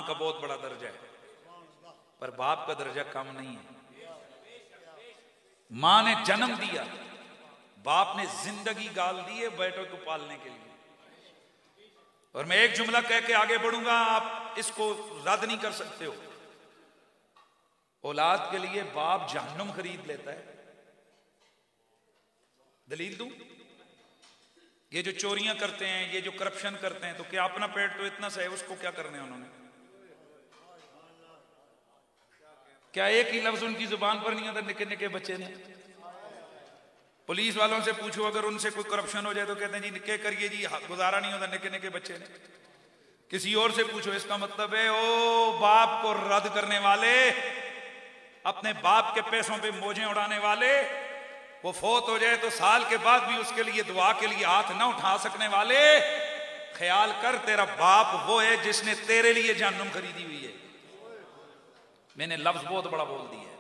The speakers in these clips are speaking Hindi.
का बहुत बड़ा दर्जा है, पर बाप का दर्जा कम नहीं है। मां ने जन्म दिया, बाप ने जिंदगी गाल दी है बेटों को पालने के लिए। और मैं एक जुमला कह के आगे बढ़ूंगा, आप इसको रद्द नहीं कर सकते हो। औलाद के लिए बाप जहन्नुम खरीद लेता है। दलील दूं? ये जो चोरियां करते हैं, ये जो करप्शन करते हैं, तो क्या अपना पेट तो इतना सा है, उसको क्या करने हैं उन्होंने? क्या एक ही लफ्ज उनकी जुबान पर नहीं आता? निके निके बच्चे ने। पुलिस वालों से पूछो, अगर उनसे कोई करप्शन हो जाए तो कहते हैं जी निके करिए जी, गुजारा नहीं होता, निके निके बच्चे ने। किसी और से पूछो, इसका मतलब है ओ बाप को रद्द करने वाले, अपने बाप के पैसों पे मौजें उड़ाने वाले, वो फोत हो जाए तो साल के बाद भी उसके लिए दुआ के लिए हाथ ना उठा सकने वाले। ख्याल कर, तेरा बाप वो है जिसने तेरे लिए जहन्नुम खरीदी हुई है। मैंने लफ्ज बहुत बड़ा बोल दिया है,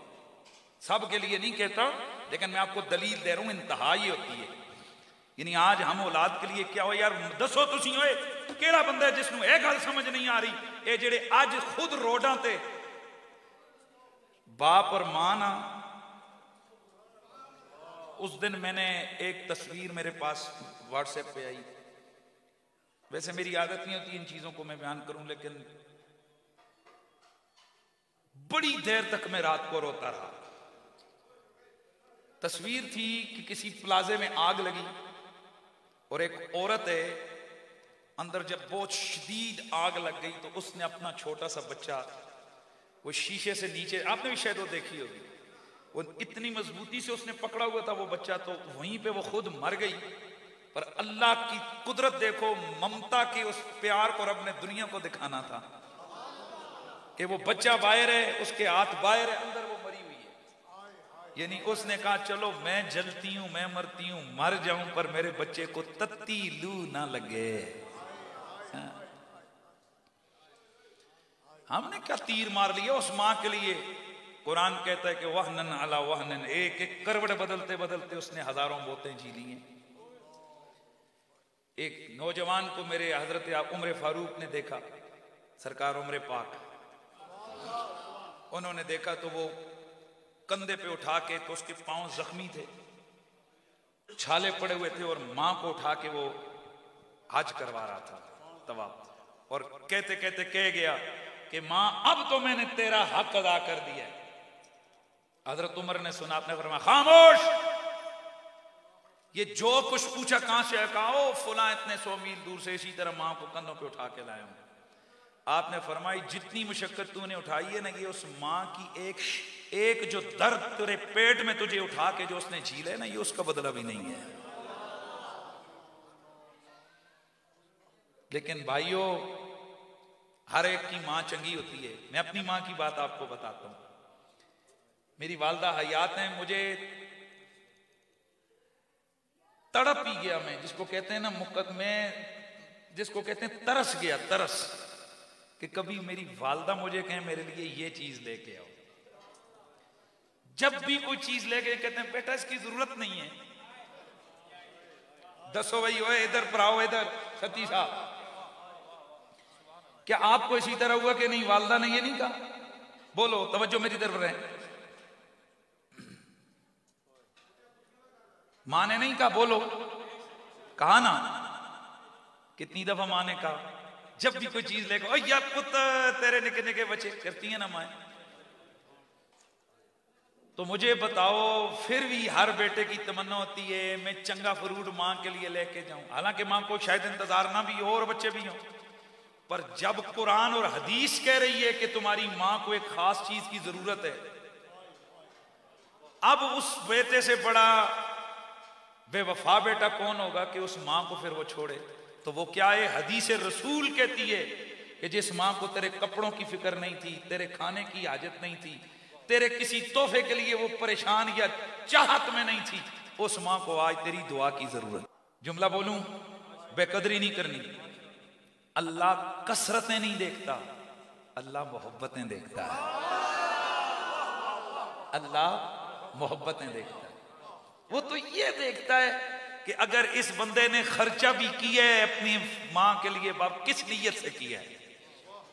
सब के लिए नहीं कहता, लेकिन मैं आपको दलील दे रहा हूं, इंतहा ही होती है। यानी आज हम औलाद के लिए क्या हो यार, दसो तुसी होए केड़ा बंदा है जिसनों यह गल समझ नहीं आ रही, ये जेड़े अज खुद रोडां ते बाप और मां ना। उस दिन मैंने एक तस्वीर मेरे पास व्हाट्सएप पे आई, वैसे मेरी आदत नहीं होती इन चीजों को मैं बयान करूं, लेकिन बड़ी देर तक मैं रात को रोता रहा। तस्वीर थी कि किसी प्लाजे में आग लगी और एक औरत है अंदर, जब बहुत शदीद आग लग गई तो उसने अपना छोटा सा बच्चा वो शीशे से नीचे, आपने भी शायद वो देखी होगी, वो इतनी मजबूती से उसने पकड़ा हुआ था वो बच्चा, तो वहीं पे वो खुद मर गई। पर अल्लाह की कुदरत देखो, ममता के उस प्यार को रब ने दुनिया को दिखाना था कि वो बच्चा बाहर है, उसके हाथ बाहर है, अंदर वो मरी हुई है। यानी उसने कहा चलो मैं जलती हूं, मैं मरती हूं, मर जाऊं, पर मेरे बच्चे को तत्ती लू ना लगे। हमने क्या तीर मार लिया उस मां के लिए। कुरान कहता है कि वहनन अला वहनन, एक एक करवट बदलते बदलते उसने हजारों मौतें जी ली हैं। एक नौजवान को मेरे हजरत उमर फारूक ने देखा, सरकार उमर पाक, उन्होंने देखा तो वो कंधे पे उठा के, तो उसके पांव जख्मी थे, छाले पड़े हुए थे, और मां को उठा के वो हज करवा रहा था, तवाफ। और कहते कहते कह गया कि मां अब तो मैंने तेरा हक अदा कर दिया। हजरत उमर ने सुना, आपने फरमाया खामोश, ये जो कुछ पूछा कहां से है, कहा ओ फुला इतने 100 मील दूर से इसी तरह मां को कंधों पे उठा के लाया हूं। आपने फरमाई जितनी मुशक्कत तूने उठाई है ना, ये उस मां की एक जो दर्द तेरे पेट में तुझे उठा के जो उसने झीले ना, ये उसका बदला भी नहीं है। लेकिन भाइयों, हर एक की मां चंगी होती है। मैं अपनी मां की बात आपको बताता हूं। मेरी वालदा हयात हैं, मुझे तड़प ही गया मैं, जिसको कहते हैं ना में, जिसको कहते हैं तरस गया, तरस, कि कभी मेरी वालदा मुझे कहें मेरे लिए ये चीज लेके आओ। जब भी कोई चीज लेके कहते हैं बेटा इसकी जरूरत नहीं है, दसो भाई ओए इधर पर आओ, इधर सती साहब, क्या आपको इसी तरह हुआ कि नहीं वालदा ने ये नहीं कहा? बोलो, तवज्जो मेरी तरफ रहे। मां ने नहीं कहा, बोलो, कहा ना, कितनी दफा मां ने कहा। जब भी कोई चीज लेकर, ओ यार पुत्र तेरे निके निके बच्चे, करती है ना मां। तो मुझे बताओ, फिर भी हर बेटे की तमन्ना होती है मैं चंगा फ्रूट मां के लिए लेके जाऊं, हालांकि मां को शायद इंतजार ना भी हो और बच्चे भी हो। पर जब कुरान और हदीस कह रही है कि तुम्हारी मां को एक खास चीज की जरूरत है, अब उस बेटे से बड़ा बेवफा बेटा कौन होगा कि उस मां को फिर वो छोड़े? तो वो क्या है, हदीस रसूल कहती है कि जिस मां को तेरे कपड़ों की फिक्र नहीं थी, तेरे खाने की हाजत नहीं थी, तेरे किसी तोहफे के लिए वो परेशान या चाहत में नहीं थी, उस मां को आज तेरी दुआ की जरूरत। जुमला बोलूं, बेकदरी नहीं करनी। अल्लाह कसरतें नहीं देखता, अल्लाह मोहब्बतें देखता है। अल्लाह मोहब्बतें देखता है। वो तो ये देखता है कि अगर इस बंदे ने खर्चा भी किया है अपनी मां के लिए, बाप किस नीयत से किया है।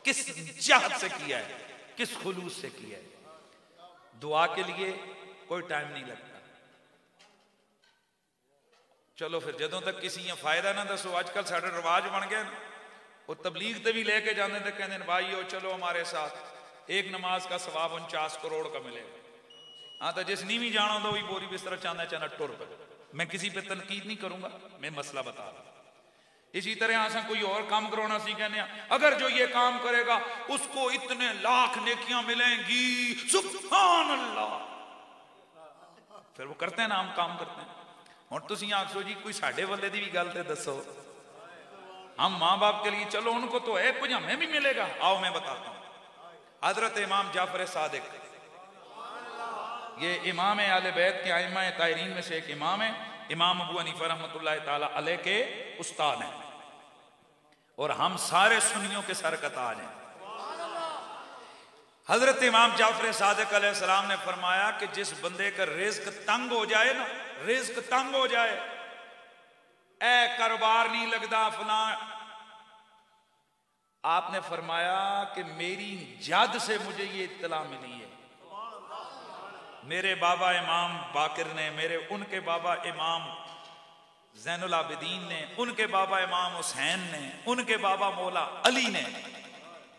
किस चाहत से किया है, किस खुलूस से किया है। दुआ के लिए कोई टाइम नहीं लगता। चलो फिर जदों तक किसी ने फायदा ना दसो, आजकल साढ़े रिवाज बन गया ना, वो तबलीग ते भी लेके जाते थे, कहते हैं भाई हो चलो हमारे साथ, एक नमाज का सवाब 49 करोड़ का मिलेगा। हाँ तो जिस नहीं भी जाना तो वही बोरी बिस्तर चांदा चांदा टुर पे। मैं किसी पे तनकीद नहीं करूंगा, मैं मसला बता रहा। इसी तरह आसा कोई और काम करवाना सी, कहने अगर जो ये काम करेगा उसको इतने लाख नेकियां मिलेंगी, सुभान अल्लाह। फिर वो करते हैं ना, हम काम करते हैं। और तुम आखो जी कोई साढ़े वाले की भी गल तो दसो। हम माँ बाप के लिए चलो उनको तो है कुछ हमें भी मिलेगा। आओ मैं बताता हूं। हजरत इमाम जाफर सादिक, ये इमाम आले बैत के आइमा तायरीन में से एक इमाम है। इमाम अबू हनीफा रहमतुल्लाह ताला अलैह के उस्ताद हैं और हम सारे सुन्नियों के सर का ताज हैं। हजरत इमाम जाफर सादिक अलैहिस्सलाम ने फरमाया कि जिस बंदे का रिज्क तंग हो जाए ना, रिज्क तंग हो जाए, ए कारोबार नहीं लगता फला, आपने फरमाया कि मेरी जद से मुझे ये इत्तला मिली है। मेरे बाबा इमाम बाकिर ने, मेरे उनके बाबा इमाम ज़ैनुल आबिदीन ने, उनके बाबा इमाम हुसैन ने, उनके बाबा मौला अली ने,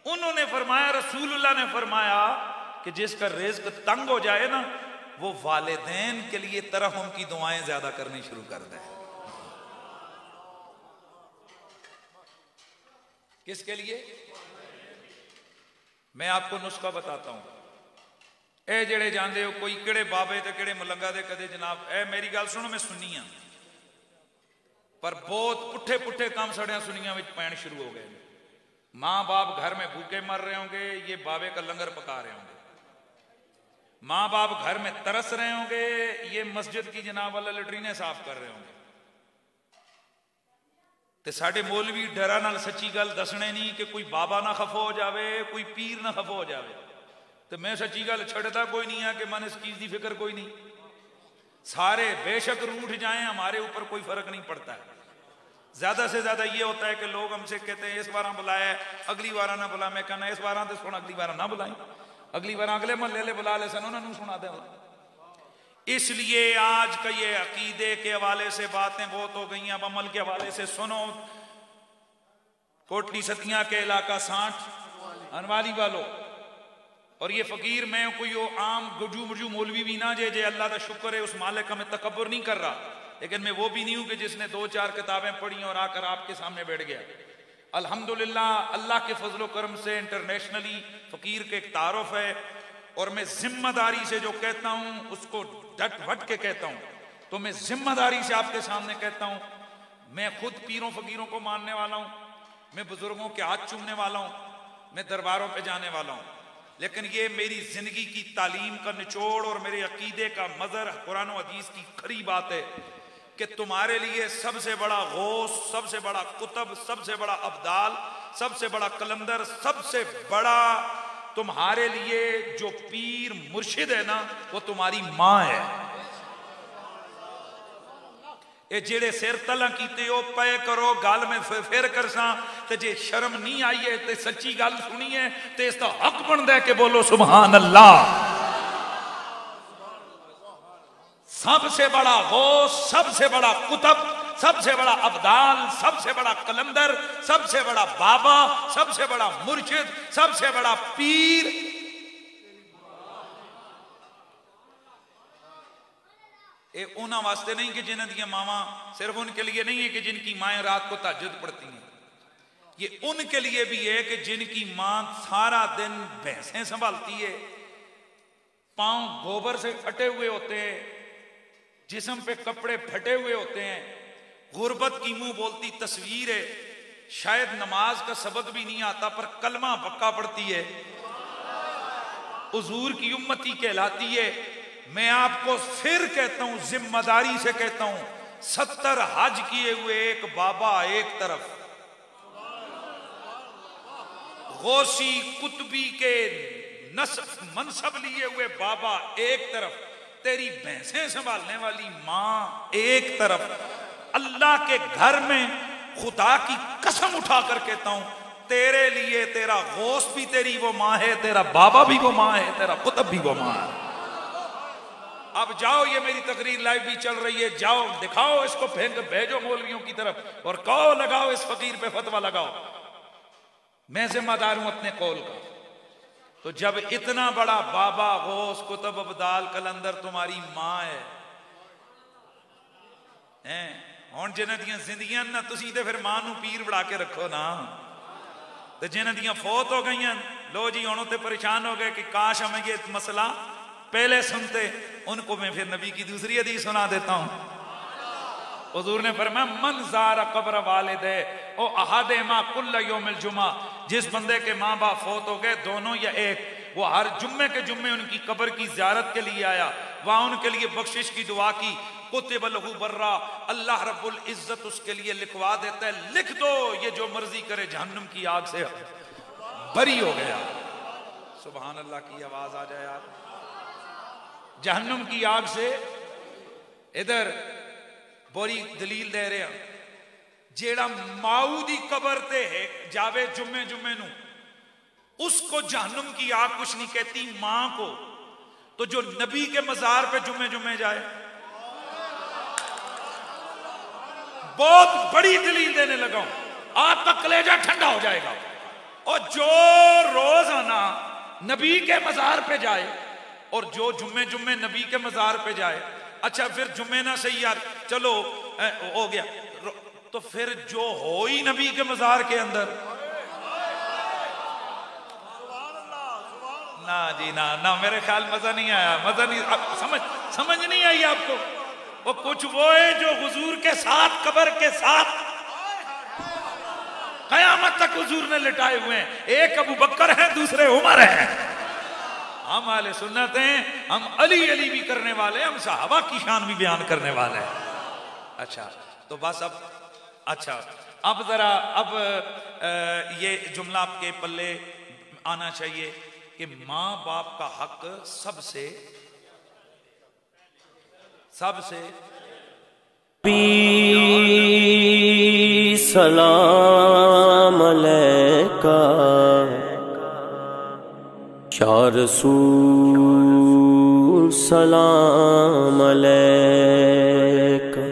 उन्होंने फरमाया, रसूलुल्लाह ने फरमाया कि जिसका रिज्क तंग हो जाए ना, वो वालिदैन के लिए तरहम की दुआएं ज्यादा करनी शुरू कर दे। किसके लिए? मैं आपको नुस्खा बताता हूं। ए जेड़े जाते हो कोई केड़े बाबे ते केड़े मलंगा दे कदे जनाब, ए मेरी गल सुनो, मैं सुन्नी हां पर बहुत पुठे पुठे काम सड़िया सुनिया में पैण शुरू हो गए। माँ बाप घर में भूखे मर रहे होंगे, ये बाबे का लंगर पका रहे होंगे। माँ बाप घर में तरस रहे होंगे, ये मस्जिद की जनाब वाला लैट्रीने साफ कर रहे होंगे। ते साडे मौलवी डरा नाल सच्ची गल दसने नहीं कि कोई बाबा ना खफो हो जावे, कोई पीर ना खफो हो जावे। तो मैं सच्ची गल छड़ता कोई नहीं है कि मन इस चीज की फिक्र कोई नहीं। सारे बेशक रूठ जाएं, हमारे ऊपर कोई फर्क नहीं पड़ता है। ज्यादा से ज्यादा ये होता है कि लोग हमसे कहते हैं इस बार बुलाया, अगली बार ना बुला। मैं कहना इस बार तो सुन, अगली बार ना बुलाई, अगली बार अगले मोहल्ले ले बुला ले सन, उन्होंने सुना दे। इसलिए आज का ये अकीदे के हवाले से बातें बहुत हो गई। अब अमल के हवाले से सुनो। कोटली सतिया के इलाका 60 अनवाली वालों, और ये फकीर मैं कोई आम गुजू मुजू मौलवी भी ना जे अल्लाह का शुक्र है उस मालिक का मैं तकब्बुर नहीं कर रहा, लेकिन मैं वो भी नहीं हूं कि जिसने 2-4 किताबें पढ़ी और आकर आपके सामने बैठ गया। अल्हम्दुलिल्लाह अल्लाह के फजलो करम से इंटरनेशनली फकीर के एक तारुफ है, और मैं जिम्मेदारी से जो कहता हूं उसको डट वट के कहता हूं। तो मैं जिम्मेदारी से आपके सामने कहता हूं, मैं खुद पीरों फकीरों को मानने वाला हूं, मैं बुजुर्गों के हाथ चूमने वाला हूं, मैं दरबारों पे जाने वाला हूं, लेकिन ये मेरी जिंदगी की तालीम का निचोड़ और मेरे अकीदे का मजर कुरान और हदीस की खरी बात है कि तुम्हारे लिए सबसे बड़ा गौस, सबसे बड़ा कुतब, सबसे बड़ा अब्दाल, सबसे बड़ा कलंदर, सबसे बड़ा तुम्हारे लिए जो पीर मुर्शिद है ना, वो तुम्हारी मां है। ये जेड़े सिर तला कीते हो पे करो, गल में फिर करसा, ते जे शर्म नहीं आई है ते सच्ची गल सुनी है ते इसका हक बनता है कि बोलो सुभान अल्लाह। सबसे बड़ा गौस, सबसे बड़ा कुतब, सबसे बड़ा अब्दाल, सबसे बड़ा कलंदर, सबसे बड़ा बाबा, सबसे बड़ा मुर्शिद, सबसे बड़ा पीर ये उन्होंने वास्ते नहीं कि जिन्हों दी मावा, सिर्फ उनके लिए नहीं है कि जिनकी माएँ रात को तहज्जुद पढ़ती हैं। ये उनके लिए भी है कि जिनकी मां सारा दिन भैंसें संभालती है, पांव गोबर से फटे हुए होते हैं, जिस्म पे कपड़े फटे हुए होते हैं, गुर्बत की मुंह बोलती तस्वीर है, शायद नमाज का सबक भी नहीं आता पर कलमा पक्का पड़ती है, हुजूर की उम्मती कहलाती है। मैं आपको फिर कहता हूं, जिम्मेदारी से कहता हूं, 70 हज किए हुए एक बाबा एक तरफ, गौसी कुतबी के नस्ब मनसब लिए हुए बाबा एक तरफ, तेरी भैंसें संभालने वाली मां एक तरफ, अल्लाह के घर में खुदा की कसम उठाकर कहता हूं तेरे लिए तेरा गौस भी तेरी वो माँ है, तेरा बाबा भी वो माँ है, तेरा कुतुब भी वो माँ है। अब जाओ, ये मेरी तकरीर लाइव भी चल रही है, जाओ दिखाओ इसको, फेंक भेजो मौलवियों की तरफ और कहो लगाओ इस फकीर पे फतवा लगाओ, मैं जिम्मेदार हूं अपने कौल का। तो जब इतना बड़ा बाबा गौस कुतुब अब्दाल कलंदर तुम्हारी मां है हुण जिन्हां दियां जिंदगियां ना, तुसीं ते फिर मां नूं पीर बना के रखो ना, ते जिन्हां दियां फौत हो गई, लो जी हुण ते परेशान हो गए कि काश हमें ये मसला पहले सुनते। उनको मैं फिर नबी की दूसरी हदीस सुना देता हूं। हुजूर ने फरमाया मन ज़ारा कब्र वालिदे ओ अहदहुमा कुल्ल यौमिल जुमा, जिस बंदे के माँ बाप फौत हो गए दोनों या एक, वो हर जुम्मे के जुम्मे उनकी कब्र की ज़ियारत के लिए आया, वहां उनके लिए बख्शिश की दुआ की, कुतिब लहू बर्रा, अल्लाह रब्बुल इज्जत उसके लिए लिखवा देता है, लिख दो ये जो मर्जी करे जहन्नुम की आग से बरी हो गया। सुभान अल्लाह की आवाज आ जाए यार, जहन्नुम की आग से। इधर बड़ी दलील दे रहे हैं, जेड़ा माऊ दी कबर ते है जावे जुम्मे जुम्मे नू, उसको जहन्नुम की आग कुछ नहीं कहती, मां को। तो जो नबी के मजार पे जुम्मे जुम्मे जाए, बहुत बड़ी दलील देने लगा हूं, आपका कलेजा ठंडा हो जाएगा। और जो रोजाना नबी के मजार पे जाए और जो जुम्मे जुम्मे नबी के मजार पे जाए, अच्छा फिर जुम्मे ना सही यार चलो हो गया, तो फिर जो हो ही नबी के मजार के अंदर, ना जी ना मेरे ख्याल मजा नहीं आया, मजा नहीं, समझ नहीं आई आपको। वो कुछ वो है जो हुजूर के साथ कब्र के साथ कयामत तक हुजूर ने लिटाए हुए हैं, एक अबू बकर है दूसरे उमर है। हम आले सुन्नत हैं, हम अली अली भी करने वाले, हम सहाबा की शान भी बयान करने वाले हैं। अच्छा तो बस अब, अच्छा अब जरा ये जुमला आपके पल्ले आना चाहिए कि माँ बाप का हक सबसे सलाम अलैका या रसूल सलाम अलैका।